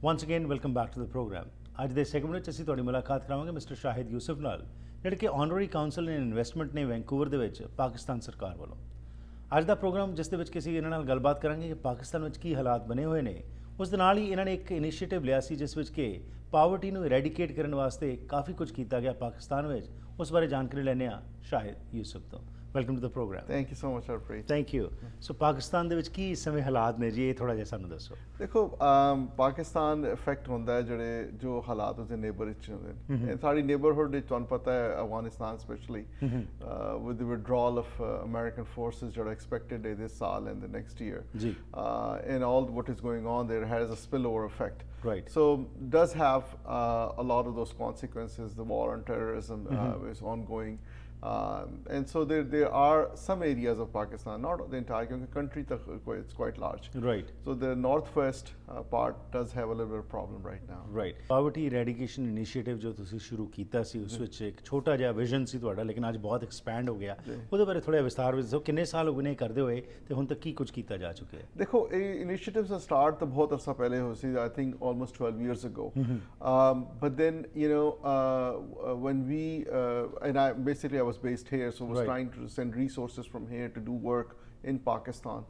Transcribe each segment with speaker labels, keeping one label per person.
Speaker 1: Once again, welcome back to the program. ਅੱਜ ਦੇ segment ਵਿੱਚ ਅਸੀਂ ਤੁਹਾਡੀ ਮੁਲਾਕਾਤ ਕਰਾਵਾਂਗੇ ਮਿਸਟਰ ਸ਼ਾਹਿਦ ਯੂਸਫ ਨਾਲ, ਜਿਹੜੇ ਕਿ ਆਨਰਰੀ ਕਾਉਂਸਲ ਇਨ ਇਨਵੈਸਟਮੈਂਟ ਨੇ ਵੈਂਕੂਵਰ ਦੇ ਵਿੱਚ ਪਾਕਿਸਤਾਨ ਸਰਕਾਰ ਵੱਲੋਂ। ਅੱਜ ਦਾ ਪ੍ਰੋਗਰਾਮ ਜਿਸ ਦੇ ਵਿੱਚ ਅਸੀਂ ਇਹਨਾਂ ਨਾਲ ਗੱਲਬਾਤ ਕਰਾਂਗੇ ਕਿ ਪਾਕਿਸਤਾਨ ਵਿੱਚ ਕੀ ਹਾਲਾਤ ਬਣੇ ਹੋਏ ਨੇ, ਉਸ ਦੇ ਨਾਲ ਹੀ ਇਹਨਾਂ ਨੇ ਇੱਕ ਇਨੀਸ਼ੀਏਟਿਵ ਲਿਆ ਸੀ ਜਿਸ ਵਿੱਚ ਕਿ ਪਾਵਰਟੀ ਨੂੰ ਇਰੈਡੀਕੇਟ ਕਰਨ ਵਾਸਤੇ ਕਾਫੀ ਕੁਝ ਕੀਤਾ ਗਿਆ ਪਾਕਿਸਤਾਨ ਵਿੱਚ। ਉਸ ਬਾਰੇ ਜਾਣਕਾਰੀ ਲੈਣੇ ਆ ਸ਼ਾਹਿਦ ਯੂਸਫ ਤੋਂ। Welcome to the programme.
Speaker 2: Thank you so much Harpreet.
Speaker 1: Thank you. So Pakistan ਦੇ ਵਿੱਚ ਕੀ ਇਸ ਸਮੇਂ ਹਾਲਾਤ ਨੇ ਜੀ, ਇਹ ਥੋੜਾ ਜਿਹਾ ਸਾਨੂੰ ਦੱਸੋ।
Speaker 2: ਦੇਖੋ ਪਾਕਿਸਤਾਨ ਇਫੈਕਟ ਹੁੰਦਾ ਹੈ ਜਿਹੜੇ ਜੋ ਹਾਲਾਤ ਉਸਦੇ ਨੇਬਰ ਵਿੱਚ ਹੁੰਦੇ ਨੇ। ਸਾਡੀ ਨੇਬਰਹੁੱਡ ਵਿੱਚ ਤੁਹਾਨੂੰ ਪਤਾ ਹੈ Afghanistan specially with the withdrawal of American forces ਜਿਹੜਾ ਐਕਸਪੈਕਟਡ ਹੈ this ਸਾਲ and the next year
Speaker 1: ਜੀ
Speaker 2: and all what is going on there has a spillover effect.
Speaker 1: Right.
Speaker 2: So does have a lot of those consequences. The war on terrorism is ongoing. And so there are some areas of Pakistan, not the entire country, it's quite large.
Speaker 1: Right.
Speaker 2: So the northwest part does have a little bit of problem right now.
Speaker 1: Right. Poverty eradication initiative ਜੋ ਤੁਸੀਂ ਸ਼ੁਰੂ ਕੀਤਾ ਸੀ ਉਸ ਵਿੱਚ ਇੱਕ ਛੋਟਾ ਜਿਹਾ vision ਸੀ ਤੁਹਾਡਾ, ਲੇਕਿਨ ਅੱਜ ਬਹੁਤ ਐਕਸਪੈਂਡ ਹੋ ਗਿਆ। ਉਹਦੇ ਬਾਰੇ ਥੋੜਾ ਵਿਸਥਾਰ ਵਿੱਚ ਦੱਸੋ, ਕਿੰਨੇ ਸਾਲ ਹੋ ਗਏ ਨੇ ਕਰਦੇ ਹੋਏ ਤੇ ਹੁਣ ਤੱਕ ਕੀ ਕੁਝ ਕੀਤਾ ਜਾ ਚੁੱਕਿਆ ਹੈ?
Speaker 2: ਦੇਖੋ ਇਹ ਇਨੀਸ਼ੀਏਟਿਵਸ ਦਾ ਸਟਾਰਟ ਤਾਂ ਬਹੁਤ ਅਰਸਾ ਪਹਿਲੇ ਹੋਇਆ ਸੀ, I think almost 12 years ago. But then when we and I was based here, so was trying to send resources from here to do work in Pakistan.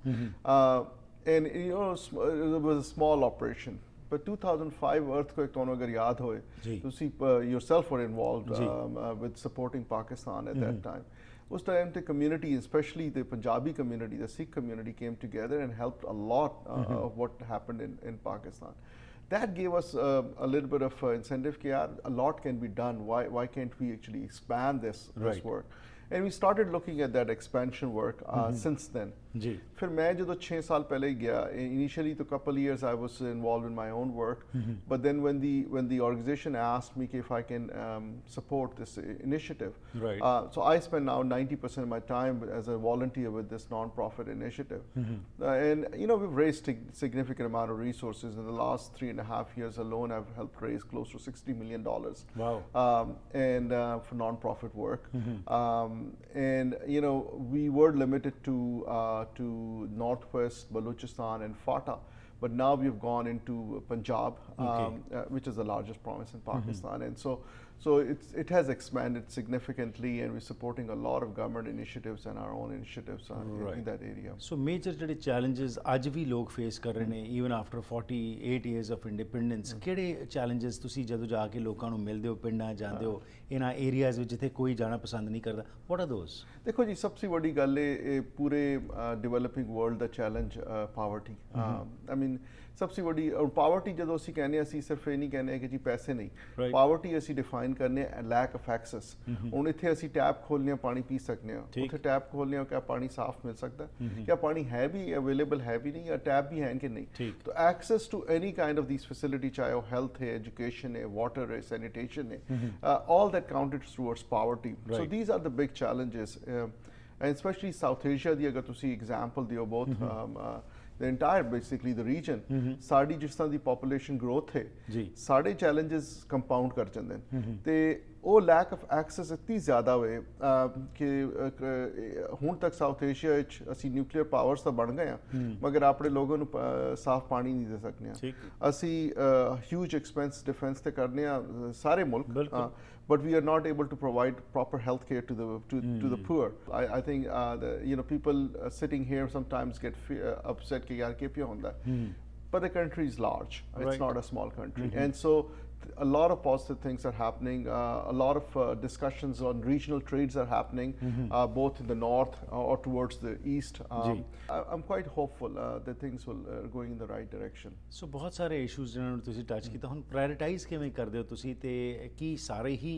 Speaker 2: And it was a small operation. But 2005 earthquake, ਤੁਹਾਨੂੰ ਅਗਰ ਯਾਦ ਹੋਏ, ਤੁਸੀਂ yourself were involved with supporting Pakistan at that time. Us time the community, especially the Punjabi community, the Sikh community, came together and helped a lot of what happened in Pakistan. That gave us a little bit of incentive. A lot can be done. Why can't we actually expand this work? And we started looking at that expansion work since then. फिर मैं जो 6 साल पहले गया, initially to couple years I was involved in my own work, but then when the organization asked me if I can support this initiative, so I spend now 90% of my time as a volunteer with this non-profit initiative. And we've raised significant amount of resources in the last 3.5 years alone. I've helped raise close to $60 million. Wow. And for non-profit work. And we were limited to northwest Balochistan and Fata, but now we've gone into Punjab, which is the largest province in Pakistan. And so it has expanded significantly, and we're supporting a lot of government initiatives and our own initiatives in that area.
Speaker 1: So major ਜਿਹੜੇ challenges ਅੱਜ ਵੀ ਲੋਕ face ਕਰ ਰਹੇ ਨੇ even after 48 years of independence, ਕਿਹੜੇ challenges ਤੁਸੀਂ ਜਦੋਂ ਜਾ ਕੇ ਲੋਕਾਂ ਨੂੰ ਮਿਲਦੇ ਹੋ, ਪਿੰਡਾਂ ਜਾਂਦੇ ਹੋ, ਇਹਨਾਂ ਏਰੀਆਜ਼ ਵਿੱਚ ਜਿੱਥੇ ਕੋਈ ਜਾਣਾ ਪਸੰਦ ਨਹੀਂ ਕਰਦਾ, what are those?
Speaker 2: ਦੇਖੋ ਜੀ, ਸਭ ਤੋਂ ਵੱਡੀ ਗੱਲ ਹੈ ਪੂਰੇ developing world the challenge poverty. I mean ਸਭ ਤੋਂ ਵੱਡੀ ਪਾਵਰਟੀ ਜਦੋਂ ਅਸੀਂ ਕਹਿੰਦੇ ਹਾਂ, ਅਸੀਂ ਸਿਰਫ ਇਹ ਨਹੀਂ ਕਹਿੰਦੇ ਕਿ ਜੀ ਪੈਸੇ ਨਹੀਂ, ਪਾਵਰਟੀ ਅਸੀਂ ਡਿਫਾਈਨ ਕਰਨੇ ਲੈਕ ਆਫ ਐਕਸੈਸ। ਹੁਣ ਇੱਥੇ ਅਸੀਂ ਟੈਪ ਖੋਲ੍ਹਨੇ, ਪਾਣੀ ਪੀ ਸਕਦੇ ਹਾਂ, ਉੱਥੇ ਟੈਪ ਖੋਲ੍ਹਨੇ ਹੋ, ਕਿਆ ਪਾਣੀ ਸਾਫ਼ ਮਿਲ ਸਕਦਾ, ਕਿਆ ਪਾਣੀ ਹੈ ਵੀ ਅਵੇਲੇਬਲ ਹੈ ਵੀ ਨਹੀਂ, ਜਾਂ ਟੈਪ ਵੀ ਹੈ ਕਿ ਨਹੀਂ। तो access to any kind of these facility, चाहे वो हेल्थ है, एजुकेशन है, वाटर है, सैनिटेशन है, all that counted towards poverty. So these are the big challenges, and especially South Asia ਦੀ ਅਗਰ ਤੁਸੀਂ example ਦਿਓ, both the entire basically the region, ਸਾਡੀ ਜਿਸ ਤਰ੍ਹਾਂ ਦੀ population growth ਹੈ, ਸਾਡੇ challenges compound ਕਰ ਜਾਂਦੇ ਨੇ। ਤੇ ਉਹ ਲੈਕ ਆਫ ਐਕਸੈਸ ਇਤਨੀ ਜ਼ਿਆਦਾ ਹੋਏ ਕਿ ਹੁਣ ਤੱਕ ਸਾਊਥ ਏਸ਼ੀਆ ਵਿੱਚ ਅਸੀਂ ਨਿਊਕਲੀਅਰ ਪਾਵਰਸ ਤਾਂ ਬਣ ਗਏ ਹਾਂ, ਮਗਰ ਆਪਣੇ ਲੋਕਾਂ ਨੂੰ ਸਾਫ਼ ਪਾਣੀ ਨਹੀਂ ਦੇ ਸਕਦੇ ਹਾਂ। ਅਸੀਂ ਹਿਊਜ ਐਕਸਪੈਂਸ ਡਿਫੈਂਸ ਤੇ ਕਰਨੇ ਆ ਸਾਰੇ ਮੁਲਕ, but we are not able to provide proper health care to the poor. I think people sitting here sometimes get upset कि यार क्या होता है, but the country is large. It's not a small country, and so a lot of positive things are happening. A lot of discussions on regional trades are happening, both in the north or towards the east. I'm quite hopeful that things will going in the right direction.
Speaker 1: So ਬਹੁਤ ਸਾਰੇ issues ਜਿਹਨਾਂ ਨੂੰ ਤੁਸੀਂ touch ਕੀਤਾ, ਹੁਣ prioritise ਕਿਵੇਂ ਕਰਦੇ ਹੋ ਤੁਸੀਂ, ਤੇ ਕੀ ਸਾਰੇ ਹੀ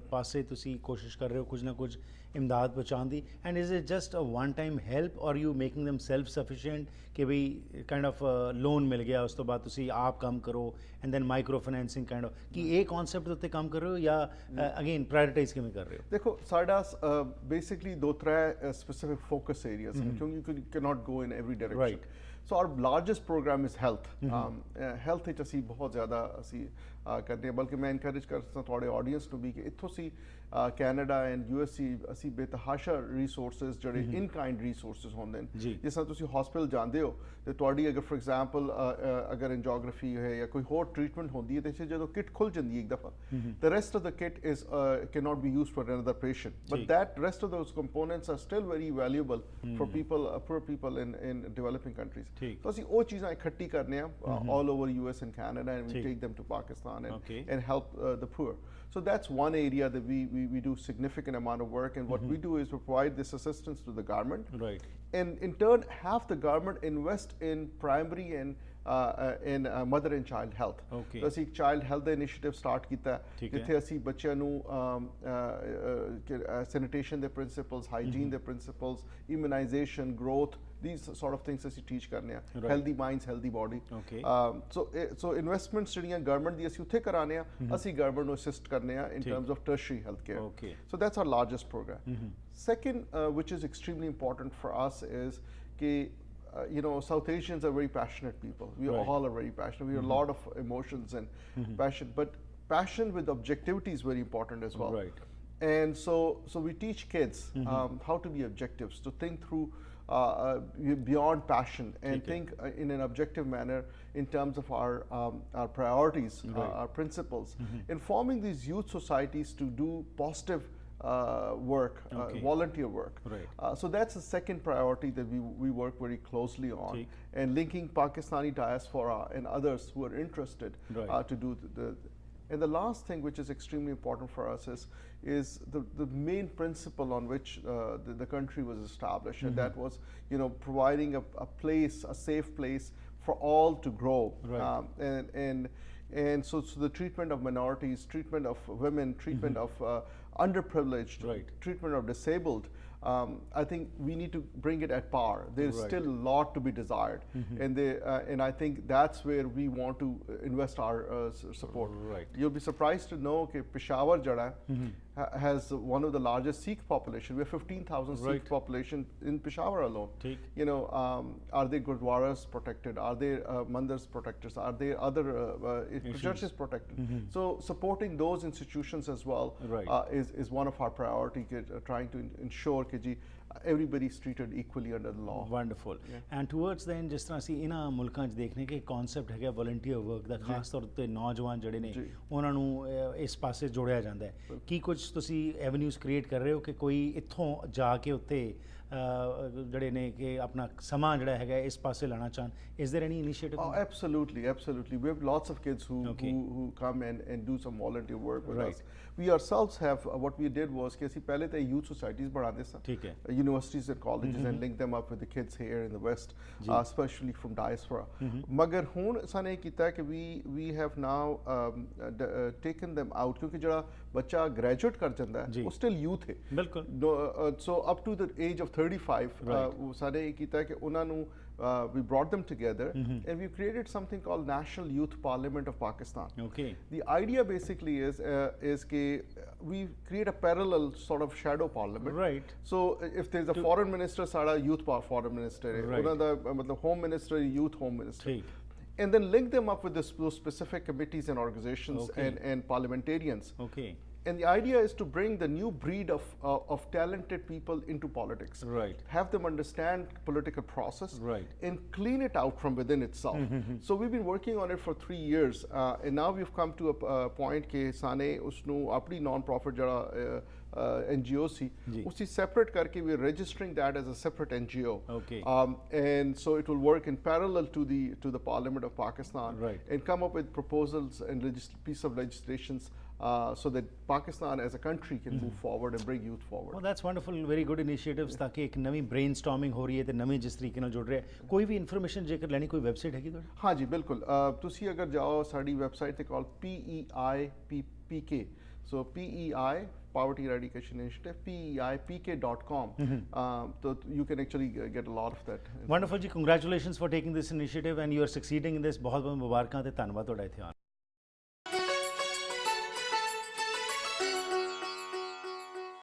Speaker 1: ਪਾਸੇ ਤੁਸੀਂ ਕੋਸ਼ਿਸ਼ ਕਰ ਰਹੇ ਹੋ ਕੁਝ ਨਾ ਕੁਝ ਇਮਦਾਦ ਪਹੁੰਚਾਉਣ ਦੀ, and is it just a one time help or you making them self sufficient ਕਿ ਬਈ ਕਾਈਂਡ ਆਫ ਲੋਨ ਮਿਲ ਗਿਆ, ਉਸ ਤੋਂ ਬਾਅਦ ਤੁਸੀਂ ਆਪ ਕੰਮ ਕਰੋ, and then micro financing kind of, ਕੀ ਇਹ ਕਨਸੈਪਟ ਉੱਤੇ ਕੰਮ ਕਰ ਰਹੇ ਹੋ ਜਾਂ ਅਗੇਨ ਪ੍ਰਾਇੋਰਟਾਈਜ਼ ਕਿਵੇਂ ਕਰ ਰਹੇ ਹੋ?
Speaker 2: ਦੇਖੋ ਸਾਡਾ ਬੇਸਿਕਲੀ 2-3 ਸਪੈਸਿਫਿਕ ਫੋਕਸ ਏਰੀਆਜ਼ ਹਨ, ਕਿਉਂਕਿ you can not go in every direction. So our largest program is health. Health ਵਿੱਚ ਅਸੀਂ ਬਹੁਤ ਜ਼ਿਆਦਾ ਅਸੀਂ करने बल्कि मैं इनकरेज करता थोड़े ऑडियंस ਨੂੰ भी कि इत्थों सी कैनेडा एंड यूएससी ਅਸੀਂ बेतहाशा रिसोर्सेज ਜਿਹੜੇ इन काइंड रिसोर्सेज ਹੁੰਦੇ ਨੇ ਜਿਸ ਤਰ੍ਹਾਂ ਤੁਸੀਂ ਹਸਪੀਟਲ ਜਾਂਦੇ ਹੋ ਤੇ ਤੁਹਾਡੀ ਅਗਰ ਫॉर एग्जांपल ਅਗਰ ਐਂਜੀਓਗ੍ਰਾਫੀ ਹੈ ਜਾਂ ਕੋਈ ਹੋਰ ਟ੍ਰੀਟਮੈਂਟ ਹੁੰਦੀ ਹੈ ਤੇ ਜਦੋਂ ਕਿਟ ਖੁੱਲ ਜਾਂਦੀ ਹੈ ਇੱਕ ਦਫਾ the rest of the kit is cannot be used for another patient but that rest of those components are still very valuable for people poor people in developing countries तो ਅਸੀਂ ਉਹ ਚੀਜ਼ਾਂ ਇਕੱਠੀ ਕਰਨੇ ਆ all over US and Canada and we take them to Pakistan and help the poor. So that's one area that we do significant amount of work, and what we do is we provide this assistance to the government. Right. And in turn, have the government invest in primary and in mother and child health. Okay. So ਅਸੀਂ child health initiative start ਕੀਤਾ ਜਿੱਥੇ ਅਸੀਂ ਬੱਚਿਆਂ ਨੂੰ sanitation ਦੇ principles, hygiene ਦੇ principles, immunization, growth, these sort of things ਅਸੀਂ teach ਕਰਨੇ ਆ healthy minds, healthy body. Okay. So investments ਜਿਹੜੀਆਂ government ਦੀ ਅਸੀਂ ਉੱਥੇ ਕਰਾਣੇ ਆ ਅਸੀਂ government ਨੂੰ assist ਕਰਨੇ ਆ in terms of tertiary healthcare. Okay. So that's our largest program. Second, which is extremely important for us is कि you know, South Asians are very passionate people. We all are very passionate. We have a lot of emotions and passion, but passion with objectivity is very important as well. Right. And so we teach kids how to be objectives, to think through beyond passion and think in an objective manner in terms of our priorities, our principles, and forming these youth societies to do positive work, volunteer work. Right. So that's the second priority that we work very closely on, and linking Pakistani diaspora and others who are interested to do and the last thing which is extremely important for us is the main principle on which the country was established, and that was, you know, providing a place, a safe place for all to grow. Right. And so the treatment of minorities, treatment of women, treatment of underprivileged, treatment of disabled, I think we need to bring it at par. There's still a lot to be desired, and I think that's where we want to invest our support. Right. You'll be surprised to know that Peshawar jada has one of the largest Sikh population. We have 15,000 Sikh population in Peshawar alone. You know, are there gurdwaras protected? Are there mandars protected? Are there other churches protected? So supporting those institutions as well is one of our priority, trying to ensure that everybody is treated equally under the law.
Speaker 1: Wonderful. And towards the end, जिस तरह ਅਸੀਂ ਇਹਨਾਂ ਮੁਲਕਾਂ 'ਚ ਦੇਖਨੇ ਕਿ concept ਹੈਗਾ volunteer work ਦਾ, ਖਾਸ ਤੌਰ ਤੇ ਨੌਜਵਾਨ ਜਿਹੜੇ ਨੇ ਉਹਨਾਂ ਨੂੰ ਇਸ ਪਾਸੇ ਜੋੜਿਆ ਜਾਂਦਾ ਹੈ, ਕੀ ਕੁਝ ਤੁਸੀਂ ਐਵਨਿਊਜ਼ ਕ੍ਰੀਏਟ ਕਰ ਰਹੇ ਹੋ ਕਿ ਕੋਈ ਇੱਥੋਂ ਜਾ ਕੇ ਉੱਤੇ ਜਿਹੜੇ ਨੇ ਕਿ ਆਪਣਾ ਸਮਾਂ ਜਿਹੜਾ ਹੈਗਾ ਇਸ ਪਾਸੇ ਲਾਣਾ ਚਾਹਣ? Is there any initiative?
Speaker 2: Oh, absolutely. We have lots of kids who come and do some volunteer work with us. We ourselves have what we did was कि ਅਸੀਂ ਪਹਿਲੇ ਤਾਂ youth societies ਬਣਾਉਂਦੇ ਸਾਂ, universities and colleges, and link them up with the kids here in the West, especially from diaspora. ਮਗਰ ਹੁਣ ਸਾਨੇ ਕੀਤਾ ਕਿ we have now taken them out ਕਿਉਂਕਿ ਜਿਹੜਾ ਬੱਚਾ graduate ਕਰ ਜਾਂਦਾ ਹੈ ਉਹ still youth ਹੈ ਬਿਲਕੁਲ. So up to the age of 35 ਸਾਨੇ ਕੀਤਾ ਕਿ ਉਹਨਾਂ ਨੂੰ we brought them together and we created something called National Youth Parliament of Pakistan. Okay. The idea basically is we create a parallel sort of shadow parliament. Right. So if there's a foreign minister, sada youth foreign minister, right. Home minister, youth home minister. And then link them up with those specific committees and organizations and parliamentarians. Okay. And the idea is to bring the new breed of talented people into politics. Right. Have them understand political process. Right. And clean it out from within itself. So we've been working on it for 3 years, and now we've come to a point ke sane usnu apni non-profit jada NGO si usi separate karke we're registering that as a separate NGO. Okay. And so it will work in parallel to the Parliament of Pakistan. Right. And come up with proposals and piece of legislations so that Pakistan as a country can move forward and bring youth forward.
Speaker 1: Well, that's wonderful. Very good initiatives. ताकि एक नवी brainstorming हो रही है तो नवी जिस तरीके नाल जुड़ रहे हैं. कोई भी information जेकर लेनी कोई website हैगी तो?
Speaker 2: हाँ जी बिल्कुल. तुसी अगर जाओ साड़ी website ते called PEIPK. So PEI Poverty Eradication Initiative, PEIPK.com. So you can actually get a lot of that.
Speaker 1: Wonderful ji. Congratulations for taking this initiative and you are succeeding in this. बहुत बहुत मुबारकां ते धन्यवाद तुहाडा इत्थे आउण